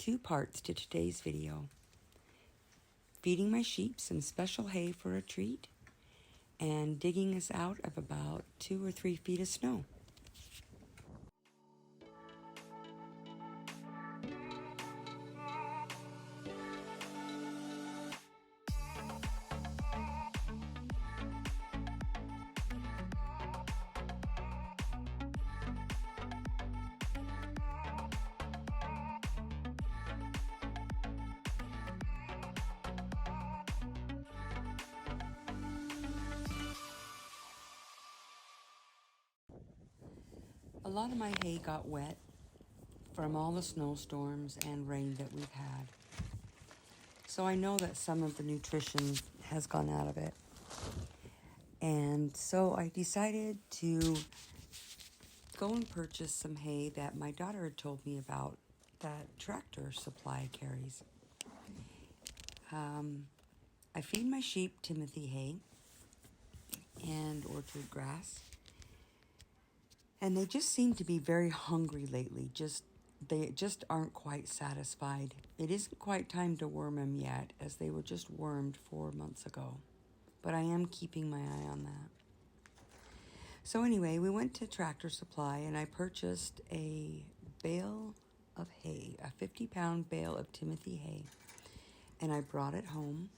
two parts to today's video. Feeding my sheep some special hay for a treat, and digging us out of about 2 or 3 feet of snow. A lot of my hay got wet from all the snowstorms and rain that we've had. So I know that some of the nutrition has gone out of it. And so I decided to go and purchase some hay that my daughter had told me about that Tractor Supply carries. I feed my sheep Timothy hay and orchard grass. And they just seem to be very hungry lately. They just aren't quite satisfied. It isn't quite time to worm them yet, as they were just wormed 4 months ago. But I am keeping my eye on that. So anyway, we went to Tractor Supply and I purchased a bale of hay, a 50-pound bale of Timothy hay. And I brought it home.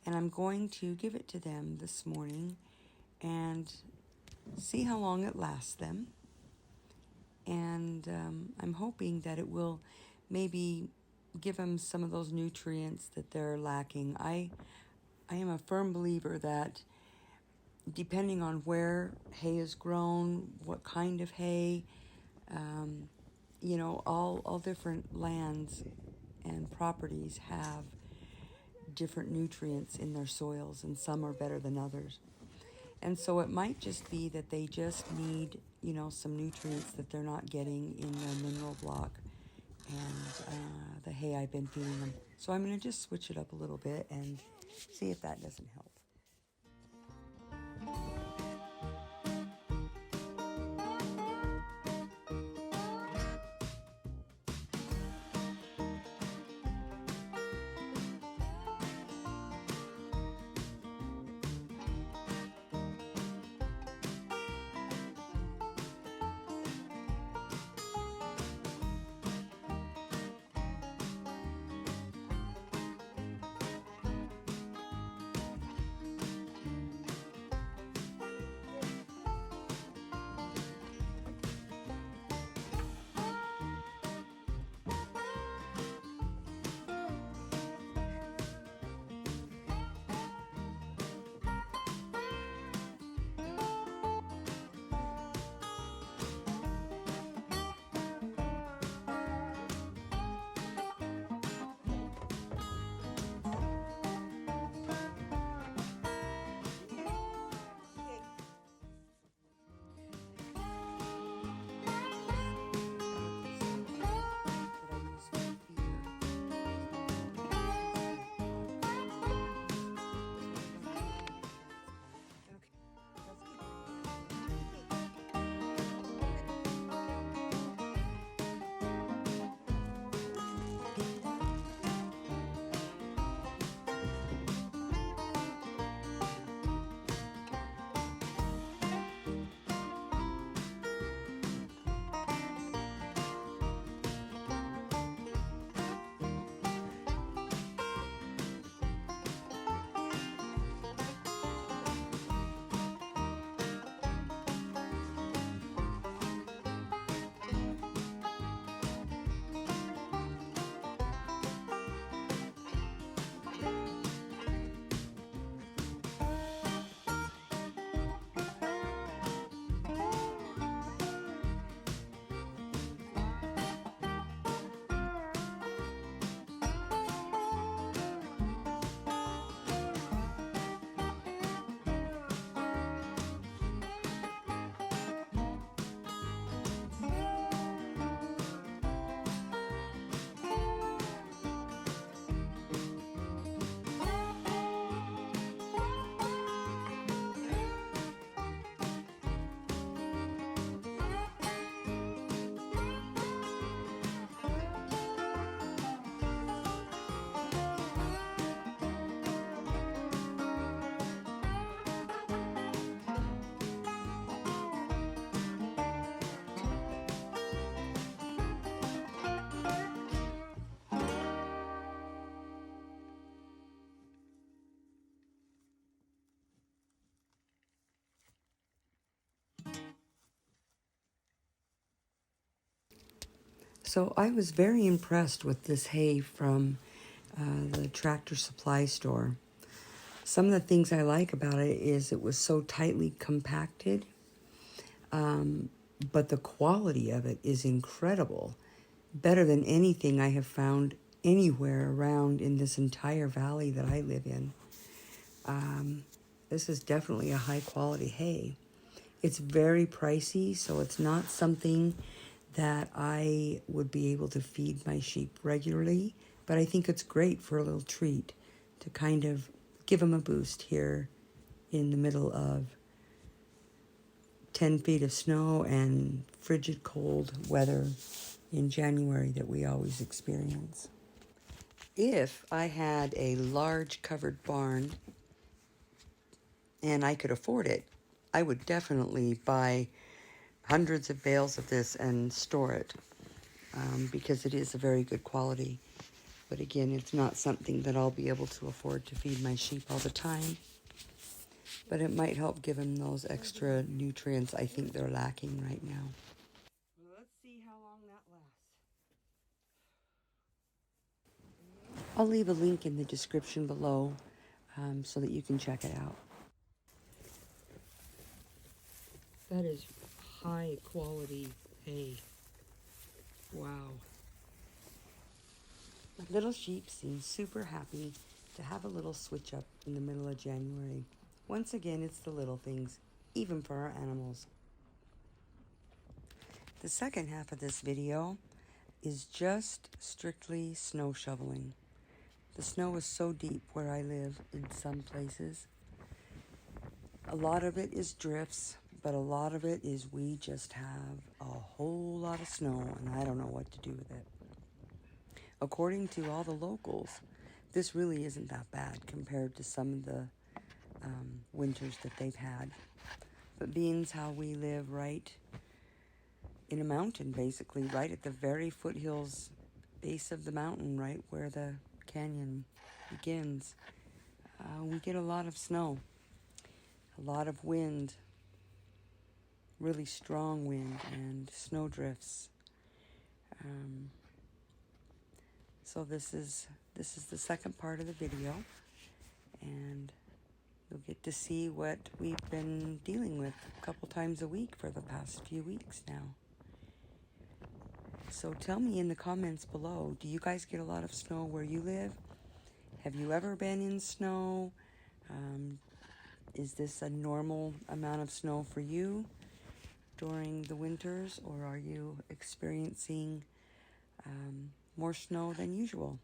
And I'm going to give it to them this morning and see how long it lasts them. And I'm hoping that it will maybe give them some of those nutrients that they're lacking. I am a firm believer that depending on where hay is grown, what kind of hay, all different lands and properties have different nutrients in their soils, and some are better than others. And so it might just be that they just need, some nutrients that they're not getting in their mineral block and the hay I've been feeding them. So I'm going to just switch it up a little bit and see if that doesn't help. So I was very impressed with this hay from the Tractor Supply store. Some of the things I like about it is it was so tightly compacted, but the quality of it is incredible. Better than anything I have found anywhere around in this entire valley that I live in. This is definitely a high quality hay. It's very pricey, so it's not something that I would be able to feed my sheep regularly, but I think it's great for a little treat to kind of give them a boost here in the middle of 10 feet of snow and frigid cold weather in January that we always experience. If I had a large covered barn and I could afford it, I would definitely buy hundreds of bales of this and store it because it is a very good quality. But again, it's not something that I'll be able to afford to feed my sheep all the time. But it might help give them those extra nutrients I think they're lacking right now. Well, let's see how long that lasts. I'll leave a link in the description below so that you can check it out. That is high quality hay. Wow. My little sheep seem super happy to have a little switch up in the middle of January. Once again, it's the little things, even for our animals. The second half of this video is just strictly snow shoveling. The snow is so deep where I live in some places. A lot of it is drifts, but a lot of it is we just have a whole lot of snow and I don't know what to do with it. According to all the locals, this really isn't that bad compared to some of the winters that they've had. But being how we live right in a mountain, basically, right at the very foothills base of the mountain, right where the canyon begins, we get a lot of snow, a lot of wind, really strong wind and snow drifts. So this is the second part of the video, and you'll get to see what we've been dealing with a couple times a week for the past few weeks now. So tell me in the comments below, do you guys get a lot of snow where you live? Have you ever been in snow? Is this a normal amount of snow for you during the winters, or are you experiencing more snow than usual?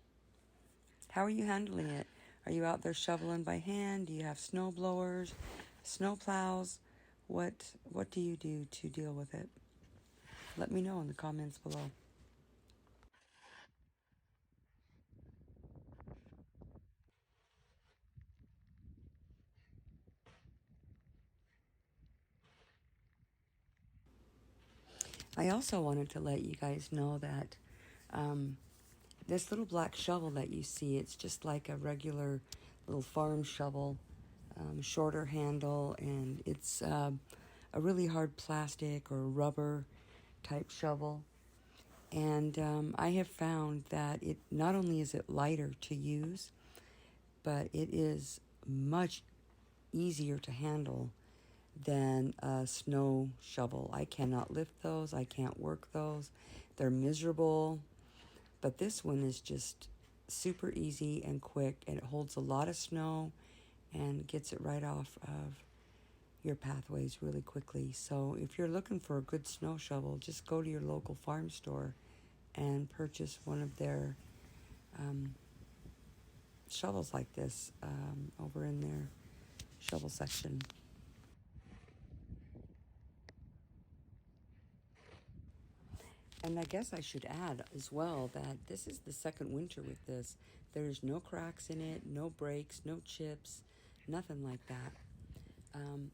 How are you handling it? Are you out there shoveling by hand? Do you have snow blowers, snow plows? What do you do to deal with it? Let me know in the comments below. I also wanted to let you guys know that this little black shovel that you see, it's just like a regular little farm shovel, shorter handle, and it's a really hard plastic or rubber type shovel. And I have found that it not only is it lighter to use, but it is much easier to handle than a snow shovel. I cannot lift those. I can't work those. They're miserable. But this one is just super easy and quick, and it holds a lot of snow and gets it right off of your pathways really quickly. So if you're looking for a good snow shovel, just go to your local farm store and purchase one of their shovels like this over in their shovel section. And I guess I should add as well that this is the second winter with this. There's no cracks in it, no breaks, no chips, nothing like that.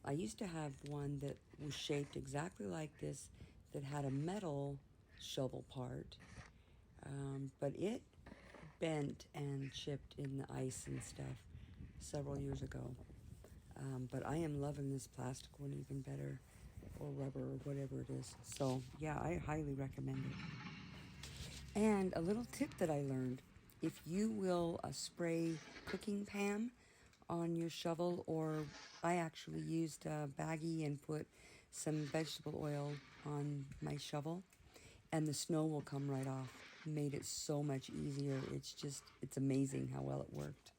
I used to have one that was shaped exactly like this that had a metal shovel part, but it bent and chipped in the ice and stuff several years ago. But I am loving this plastic one even better, or rubber, or whatever it is. So yeah, I highly recommend it. And a little tip that I learned, if you will spray cooking Pam on your shovel, or I actually used a baggie and put some vegetable oil on my shovel, and the snow will come right off. Made it so much easier. It's amazing how well it worked.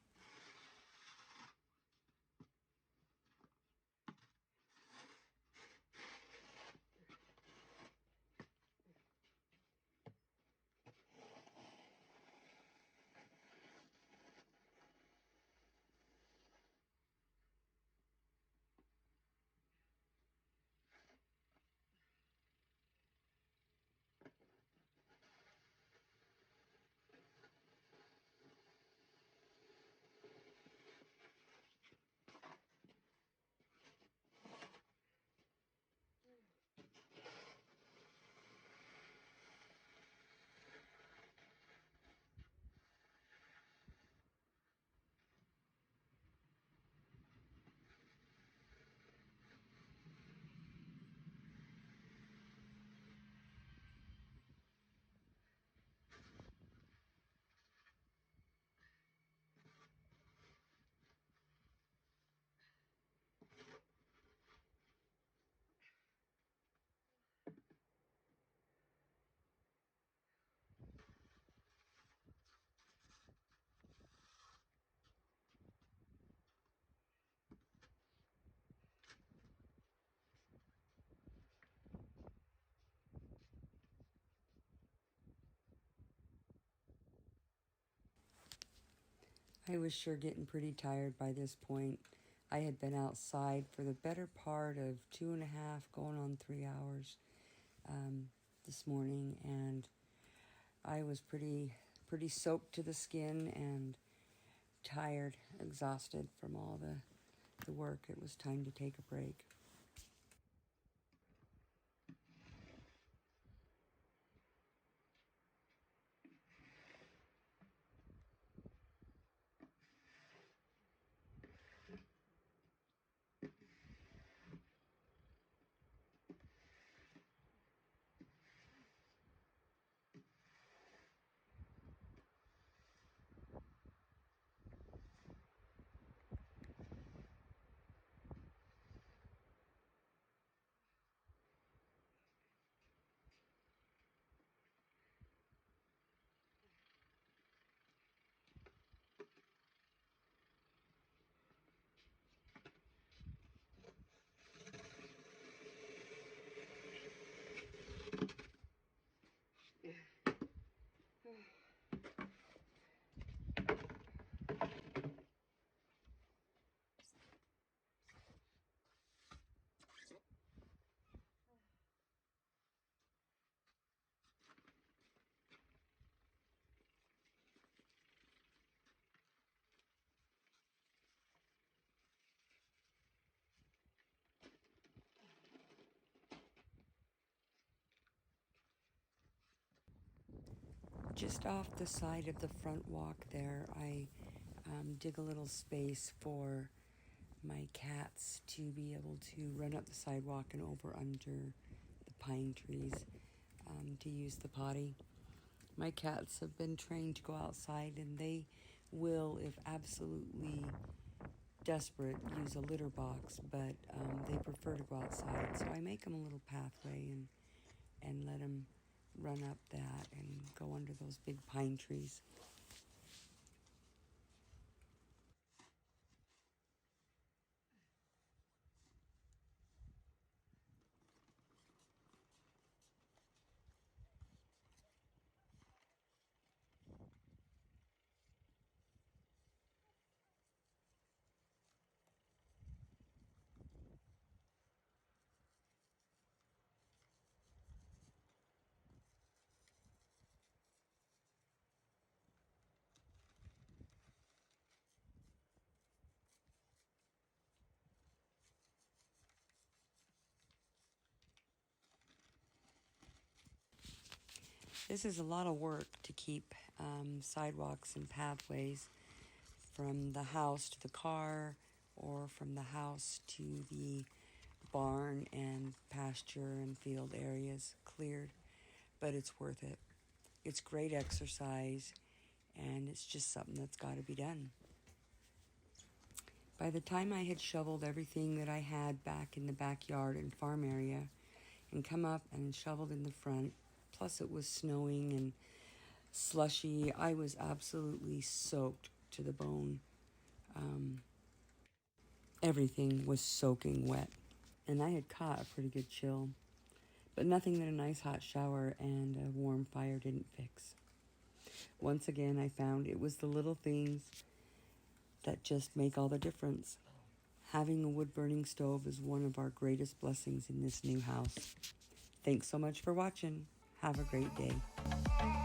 I was sure getting pretty tired by this point. I had been outside for the better part of 2.5, going on 3 hours this morning, and I was pretty soaked to the skin and tired, exhausted from all the work. It was time to take a break. Just off the side of the front walk there, I dig a little space for my cats to be able to run up the sidewalk and over under the pine trees to use the potty. My cats have been trained to go outside, and they will, if absolutely desperate, use a litter box, but they prefer to go outside. So I make them a little pathway and let them run up that and go under those big pine trees. This is a lot of work to keep sidewalks and pathways from the house to the car, or from the house to the barn and pasture and field areas cleared, but it's worth it. It's great exercise, and it's just something that's got to be done. By the time I had shoveled everything that I had back in the backyard and farm area and come up and shoveled in the front, plus it was snowing and slushy, I was absolutely soaked to the bone. Everything was soaking wet, and I had caught a pretty good chill, but nothing that a nice hot shower and a warm fire didn't fix. Once again, I found it was the little things that just make all the difference. Having a wood-burning stove is one of our greatest blessings in this new house. Thanks so much for watching. Have a great day.